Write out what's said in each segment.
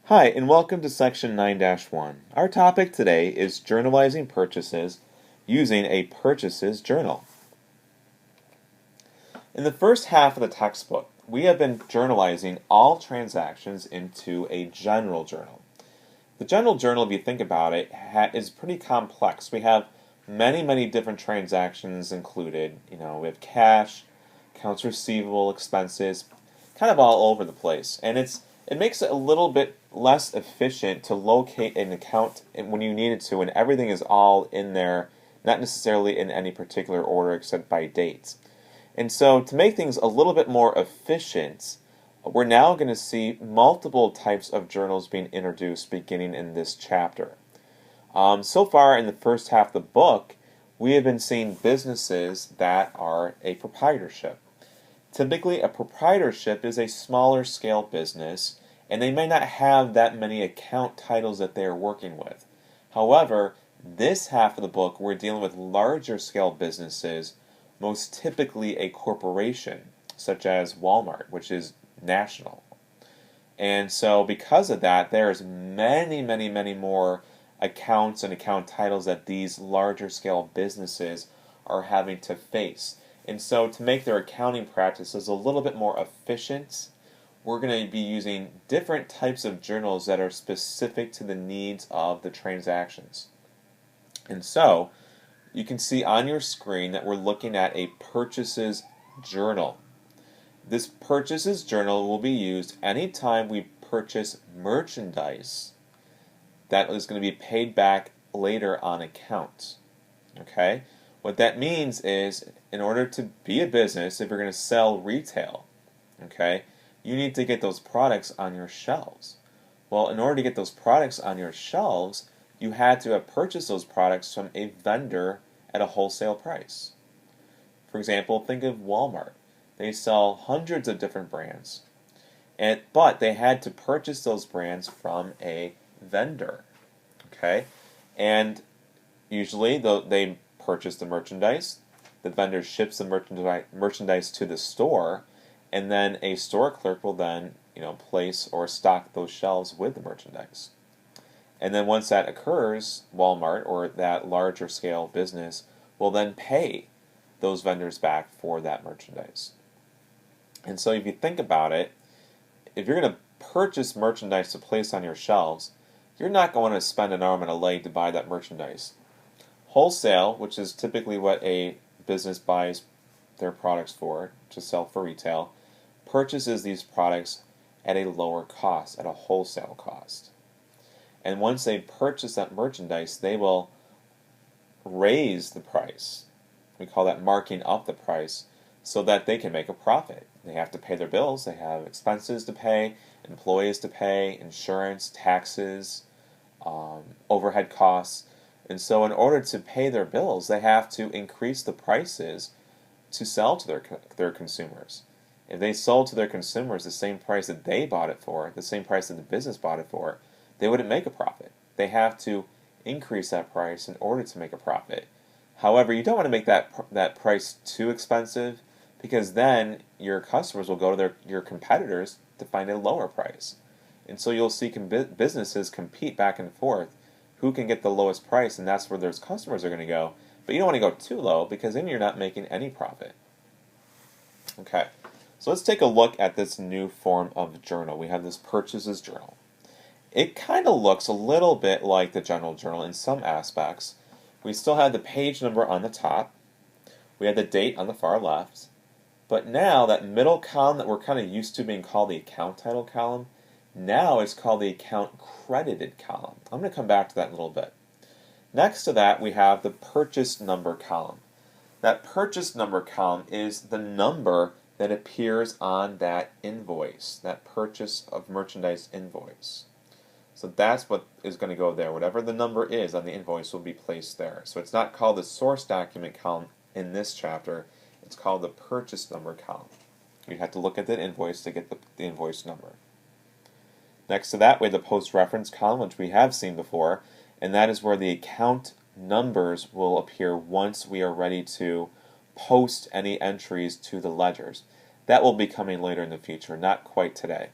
Hi, and welcome to Section 9-1. Our topic today is journalizing purchases using a purchases journal. In the first half of the textbook, we have been journalizing all transactions into a general journal. The general journal, if you think about it, is pretty complex. We have many different transactions included. We have cash, accounts receivable, expenses, kind of all over the place. And it makes it a little bit less efficient to locate an account when you need it to, and everything is all in there, not necessarily in any particular order except by dates. And so to make things a little bit more efficient, we're now going to see multiple types of journals being introduced beginning in this chapter. So far in the first half of the book, we have been seeing businesses that are a proprietorship. Typically, a proprietorship is a smaller scale business, and they may not have that many account titles that they are working with. However, this half of the book, we're dealing with larger scale businesses, most typically a corporation, such as Walmart, which is national. And so because of that, there's many more accounts and account titles that these larger scale businesses are having to face. And so to make their accounting practices a little bit more efficient, we're going to be using different types of journals that are specific to the needs of the transactions. And so you can see on your screen that we're looking at a purchases journal. This purchases journal will be used anytime we purchase merchandise that is going to be paid back later on account. Okay? What that means is, in order to be a business, if you're going to sell retail, okay, you need to get those products on your shelves. Well, in order to get those products on your shelves, you had to have purchased those products from a vendor at a wholesale price. For example, think of Walmart. They sell hundreds of different brands, but they had to purchase those brands from a vendor. Okay, and usually they purchase the merchandise, the vendor ships the merchandise to the store, and then a store clerk will then place or stock those shelves with the merchandise. And then once that occurs, Walmart or that larger scale business will then pay those vendors back for that merchandise. And so if you think about it, if you're going to purchase merchandise to place on your shelves, you're not going to spend an arm and a leg to buy that merchandise. Wholesale, which is typically what a business buys their products for, to sell for retail, purchases these products at a lower cost, at a wholesale cost. And once they purchase that merchandise, they will raise the price. We call that marking up the price so that they can make a profit. They have to pay their bills, they have expenses to pay, employees to pay, insurance, taxes, overhead costs. And so in order to pay their bills, they have to increase the prices to sell to their consumers. If they sold to their consumers the same price that they bought it for, the same price that the business bought it for, they wouldn't make a profit. They have to increase that price in order to make a profit. However, you don't want to make that price too expensive, because then your customers will go to your competitors to find a lower price. And so you'll see businesses compete back and forth who can get the lowest price, and that's where those customers are going to go. But you don't want to go too low, because then you're not making any profit. Okay, so let's take a look at this new form of journal. We have this purchases journal. It kind of looks a little bit like the general journal in some aspects. We still have the page number on the top. We have the date on the far left. But now that middle column that we're kind of used to being called the account title column, now it's called the account credited column. I'm going to come back to that in a little bit. Next to that, we have the purchase number column. That purchase number column is the number that appears on that invoice, that purchase of merchandise invoice. So that's what is going to go there. Whatever the number is on the invoice will be placed there. So it's not called the source document column in this chapter. It's called the purchase number column. You have to look at the invoice to get the invoice number. Next to that, we have the post reference column, which we have seen before, and that is where the account numbers will appear once we are ready to post any entries to the ledgers. That will be coming later in the future, not quite today.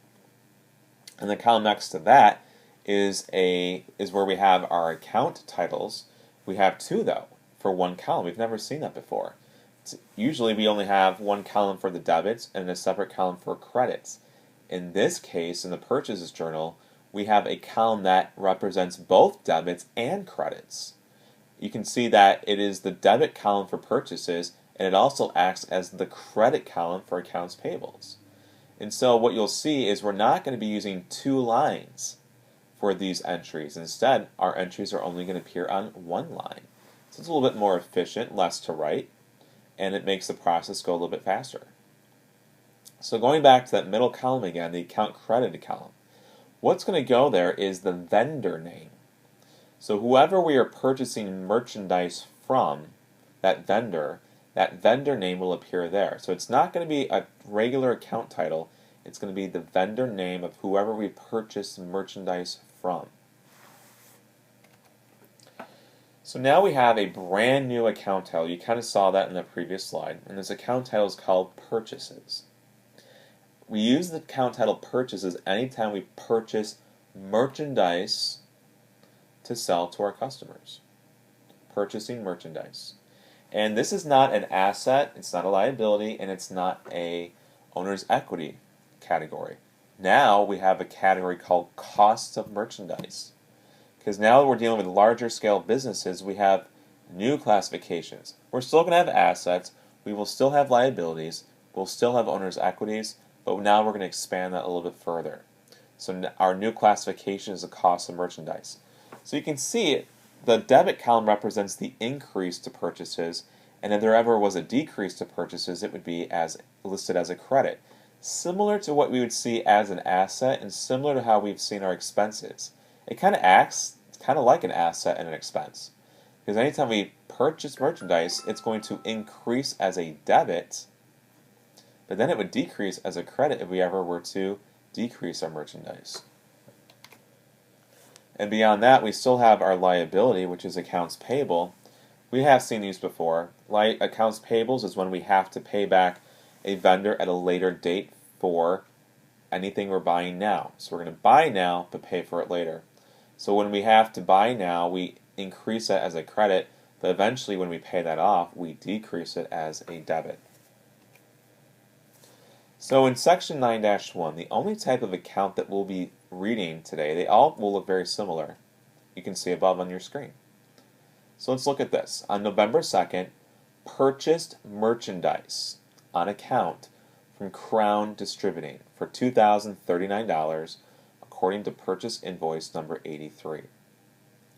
And the column next to that is where we have our account titles. We have two though for one column. We've never seen that before. Usually we only have one column for the debits and a separate column for credits. In this case, in the purchases journal, we have a column that represents both debits and credits. You can see that it is the debit column for purchases, and it also acts as the credit column for accounts payables. And so what you'll see is we're not going to be using two lines for these entries. Instead, our entries are only going to appear on one line. So it's a little bit more efficient, less to write, and it makes the process go a little bit faster. So going back to that middle column again, the account credited column, what's going to go there is the vendor name. So whoever we are purchasing merchandise from, that vendor name will appear there. So it's not going to be a regular account title, it's going to be the vendor name of whoever we purchased merchandise from. So now we have a brand new account title. You kind of saw that in the previous slide, and this account title is called Purchases. We use the account title Purchases anytime we purchase merchandise to sell to our customers. Purchasing merchandise. And this is not an asset, it's not a liability, and it's not a owner's equity category. Now we have a category called costs of merchandise. Because now that we're dealing with larger scale businesses, we have new classifications. We're still going to have assets, we will still have liabilities, we'll still have owner's equities, but now we're going to expand that a little bit further. So our new classification is the cost of merchandise. So you can see the debit column represents the increase to purchases, and if there ever was a decrease to purchases, it would be listed as a credit. Similar to what we would see as an asset, and similar to how we've seen our expenses. It kind of acts like an asset and an expense. Because anytime we purchase merchandise, it's going to increase as a debit, but then it would decrease as a credit if we ever were to decrease our merchandise. And beyond that, we still have our liability, which is accounts payable. We have seen these before. Accounts payables is when we have to pay back a vendor at a later date for anything we're buying now. So we're going to buy now, but pay for it later. So when we have to buy now, we increase that as a credit, but eventually when we pay that off, we decrease it as a debit. So in section 9-1, the only type of account that we'll be reading today, they all will look very similar. You can see above on your screen. So let's look at this. On November 2nd, purchased merchandise on account from Crown Distributing for $2,039 according to purchase invoice number 83.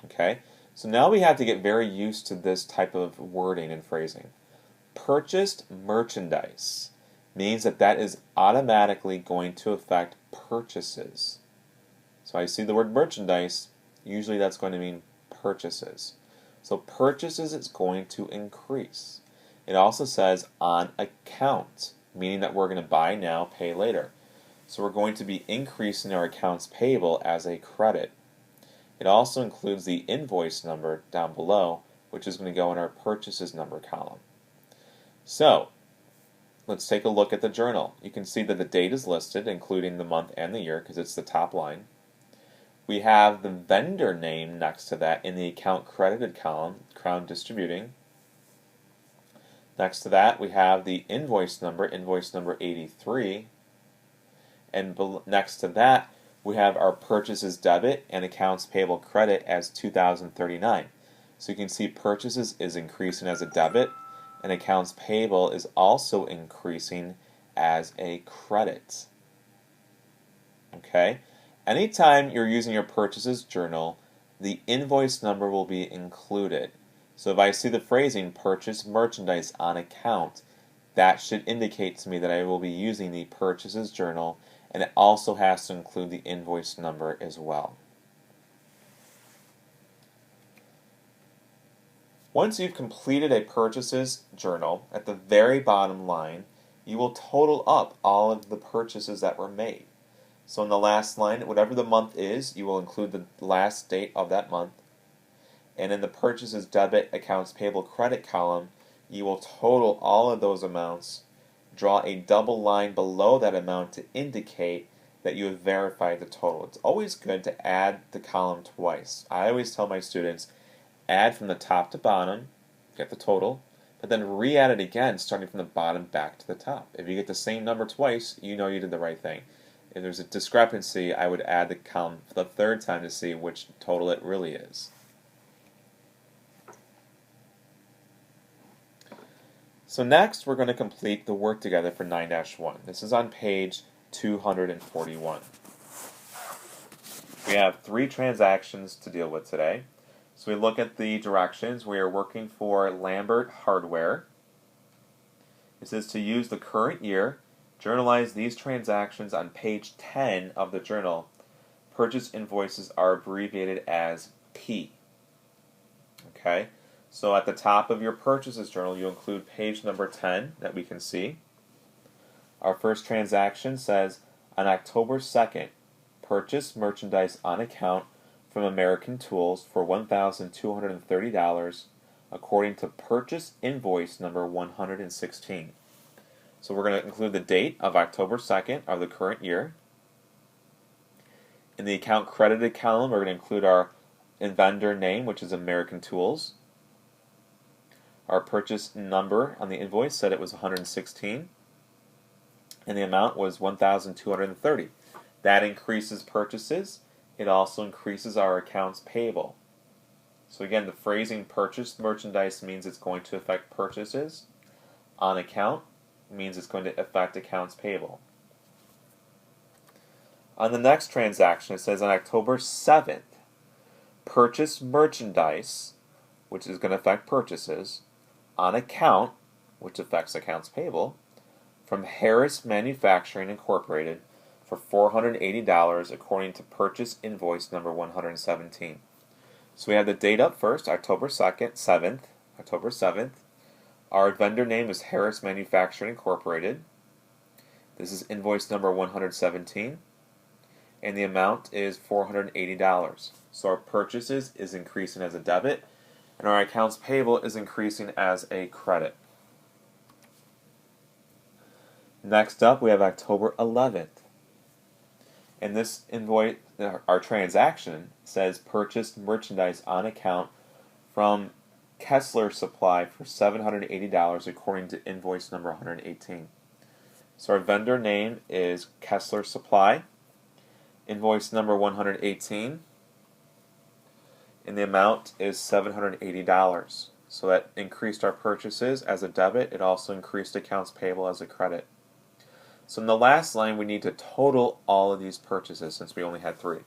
Okay, so now we have to get very used to this type of wording and phrasing. Purchased merchandise means that is automatically going to affect purchases. So I see the word merchandise, usually that's going to mean purchases. So purchases is going to increase. It also says on account, meaning that we're going to buy now, pay later. So we're going to be increasing our accounts payable as a credit. It also includes the invoice number down below, which is going to go in our purchases number column. So let's take a look at the journal. You can see that the date is listed, including the month and the year, because it's the top line. We have the vendor name next to that in the account credited column, Crown Distributing. Next to that, we have the invoice number 83. And next to that, we have our purchases debit and accounts payable credit as $2,039. So you can see purchases is increasing as a debit, and accounts payable is also increasing as a credit. Okay? Anytime you're using your purchases journal, the invoice number will be included. So if I see the phrasing, purchase merchandise on account, that should indicate to me that I will be using the purchases journal, and it also has to include the invoice number as well. Once you've completed a purchases journal, at the very bottom line, you will total up all of the purchases that were made. So in the last line, whatever the month is, you will include the last date of that month. And in the purchases debit accounts payable credit column, you will total all of those amounts, draw a double line below that amount to indicate that you have verified the total. It's always good to add the column twice. I always tell my students, add from the top to bottom, get the total, but then re-add it again, starting from the bottom back to the top. If you get the same number twice, you know you did the right thing. If there's a discrepancy, I would add the column for the third time to see which total it really is. So next, we're going to complete the work together for 9-1. This is on page 241. We have 3 transactions to deal with today. So we look at the directions. We are working for Lambert Hardware. It says to use the current year, journalize these transactions on page 10 of the journal. Purchase invoices are abbreviated as P. Okay, so at the top of your purchases journal, you include page number 10 that we can see. Our first transaction says, on October 2nd, purchase merchandise on account from American Tools for $1,230 according to purchase invoice number 116. So we're going to include the date of October 2nd of the current year. In the account credited column, we're going to include our vendor name, which is American Tools. Our purchase number on the invoice said it was 116, and the amount was 1,230. That increases purchases. It also increases our accounts payable. So again, the phrasing purchased merchandise means it's going to affect purchases. On account means it's going to affect accounts payable. On the next transaction, it says on October 7th, purchase merchandise, which is going to affect purchases, on account, which affects accounts payable, from Harris Manufacturing Incorporated for $480 according to purchase invoice number 117. So we have the date up first, October 7th. Our vendor name is Harris Manufacturing Incorporated. This is invoice number 117, and the amount is $480. So our purchases is increasing as a debit, and our accounts payable is increasing as a credit. Next up, we have October 11th. And this invoice, our transaction, says purchased merchandise on account from Kessler Supply for $780 according to invoice number 118. So our vendor name is Kessler Supply, invoice number 118, and the amount is $780. So that increased our purchases as a debit. It also increased accounts payable as a credit. So in the last line, we need to total all of these purchases since we only had 3.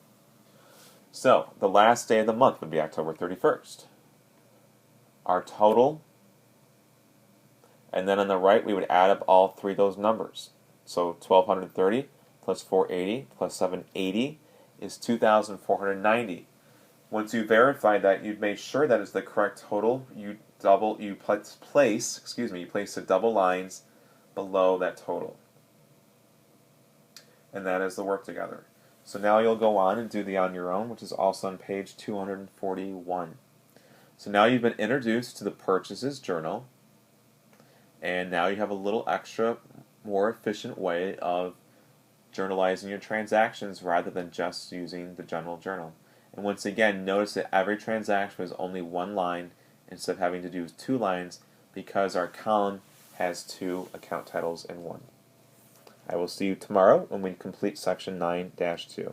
So the last day of the month would be October 31st. Our total, and then on the right, we would add up all 3 of those numbers. So 1,230 plus 480 plus 780 is 2,490. Once you verify that, you've made sure that is the correct total. You place the double lines below that total. And that is the work together. So now you'll go on and do the on your own, which is also on page 241. So now you've been introduced to the purchases journal, and now you have a little extra, more efficient way of journalizing your transactions rather than just using the general journal. And once again, notice that every transaction is only 1 line instead of having to do 2 lines because our column has 2 account titles in one. I will see you tomorrow when we complete section 9-2.